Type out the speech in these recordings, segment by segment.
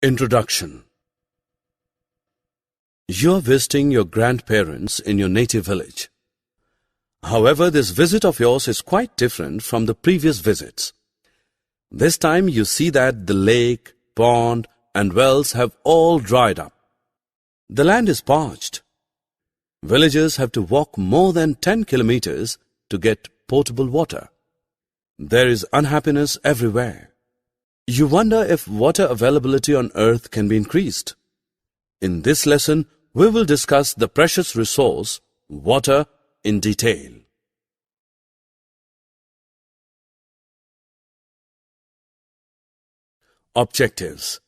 Introduction. You are visiting your grandparents in your native village. However, this visit of yours is quite different from the previous visits. This time you see that the lake, pond and wells have all dried up. The land is parched. Villagers have to walk more than 10 kilometers to get potable water. There is unhappiness everywhere. You wonder if water availability on earth can be increased. In this lesson, we will discuss the precious resource, water, in detail. Objectives.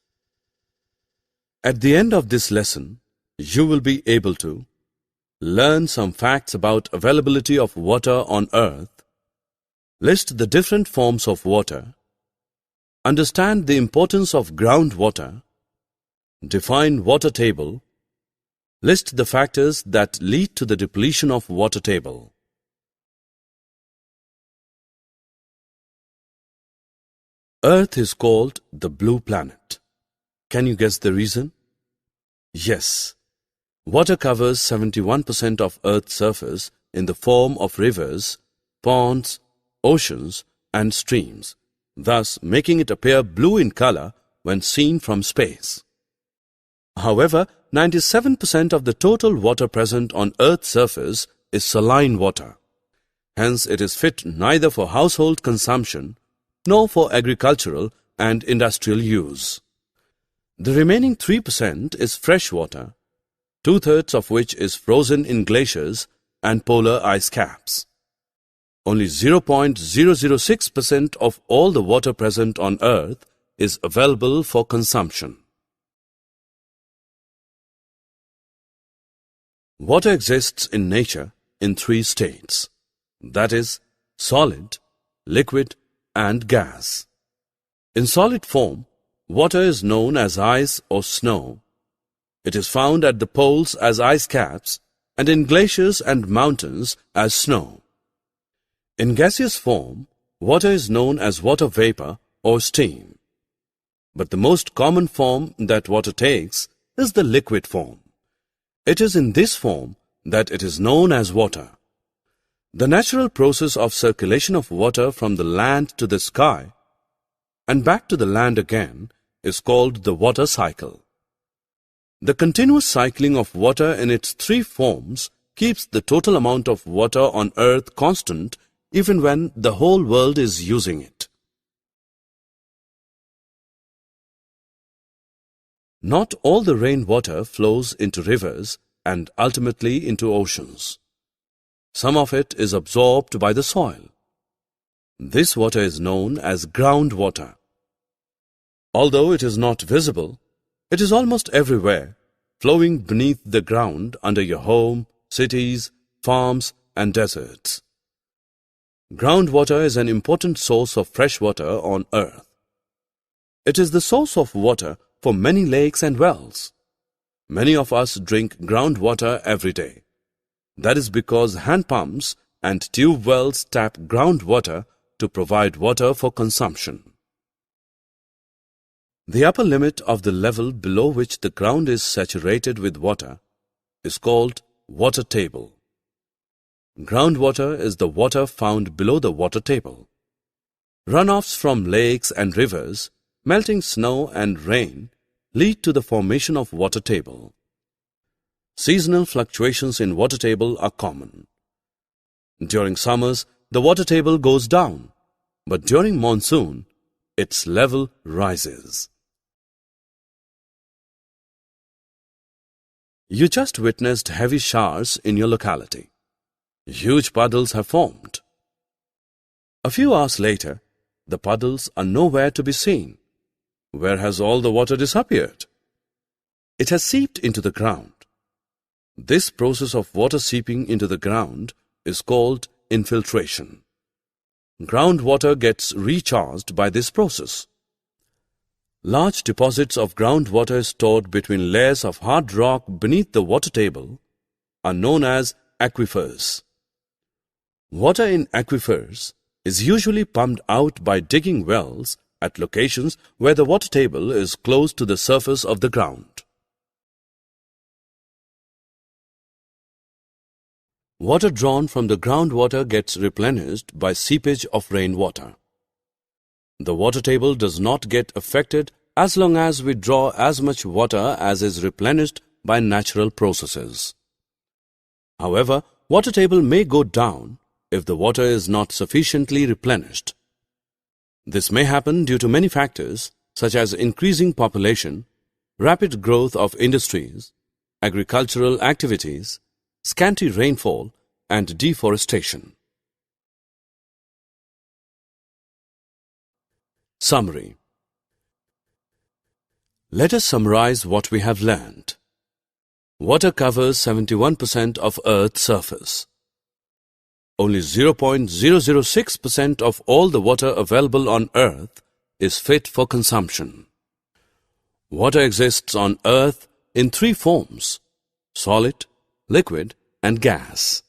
At the end of this lesson, you will be able to learn some facts about availability of water on earth, list the different forms of water, understand the importance of groundwater, define water table, list the factors that lead to the depletion of water table. Earth is called the blue planet. Can you guess the reason? Yes. Water covers 71% of Earth's surface in the form of rivers, ponds, oceans and streams, thus making it appear blue in color when seen from space. However, 97% of the total water present on Earth's surface is saline water. Hence, it is fit neither for household consumption nor for agricultural and industrial use. The remaining 3% is fresh water, two-thirds of which is frozen in glaciers and polar ice caps. Only 0.006% of all the water present on Earth is available for consumption. Water exists in nature in three states, that is, solid, liquid, and gas. In solid form, water is known as ice or snow. It is found at the poles as ice caps and in glaciers and mountains as snow. In gaseous form, water is known as water vapor or steam. But the most common form that water takes is the liquid form. It is in this form that it is known as water. The natural process of circulation of water from the land to the sky and back to the land again is called the water cycle. The continuous cycling of water in its three forms keeps the total amount of water on Earth constant even when the whole world is using it. Not all the rainwater flows into rivers and ultimately into oceans. Some of it is absorbed by the soil. This water is known as groundwater. Although it is not visible, it is almost everywhere, flowing beneath the ground under your home, cities, farms, and deserts. Groundwater is an important source of fresh water on Earth. It is the source of water for many lakes and wells. Many of us drink groundwater every day. That is because hand pumps and tube wells tap groundwater to provide water for consumption. The upper limit of the level below which the ground is saturated with water is called water table. Groundwater is the water found below the water table. Runoffs from lakes and rivers, melting snow and rain lead to the formation of water table. Seasonal fluctuations in water table are common. During summers, the water table goes down, but during monsoon, its level rises. You just witnessed heavy showers in your locality. Huge puddles have formed. A few hours later, the puddles are nowhere to be seen. Where has all the water disappeared? It has seeped into the ground. This process of water seeping into the ground is called infiltration. Groundwater gets recharged by this process. Large deposits of groundwater stored between layers of hard rock beneath the water table are known as aquifers. Water in aquifers is usually pumped out by digging wells at locations where the water table is close to the surface of the ground. Water drawn from the groundwater gets replenished by seepage of rainwater. The water table does not get affected as long as we draw as much water as is replenished by natural processes. However, water table may go down if the water is not sufficiently replenished. This may happen due to many factors such as increasing population, rapid growth of industries, agricultural activities, scanty rainfall, and deforestation. Summary. Let us summarize what we have learned. Water covers 71% of Earth's surface. Only 0.006% of all the water available on Earth is fit for consumption. Water exists on Earth in three forms: solid, liquid, and gas.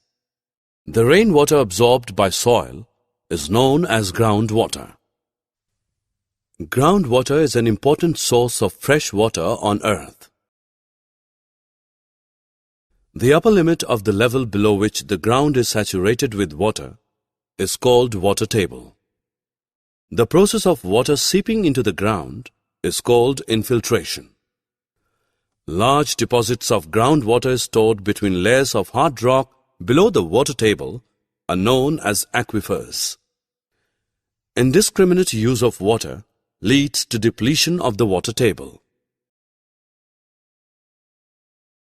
The rainwater absorbed by soil is known as groundwater. Groundwater is an important source of fresh water on Earth. The upper limit of the level below which the ground is saturated with water is called water table. The process of water seeping into the ground is called infiltration. Large deposits of groundwater stored between layers of hard rock below the water table are known as aquifers. Indiscriminate use of water leads to depletion of the water table.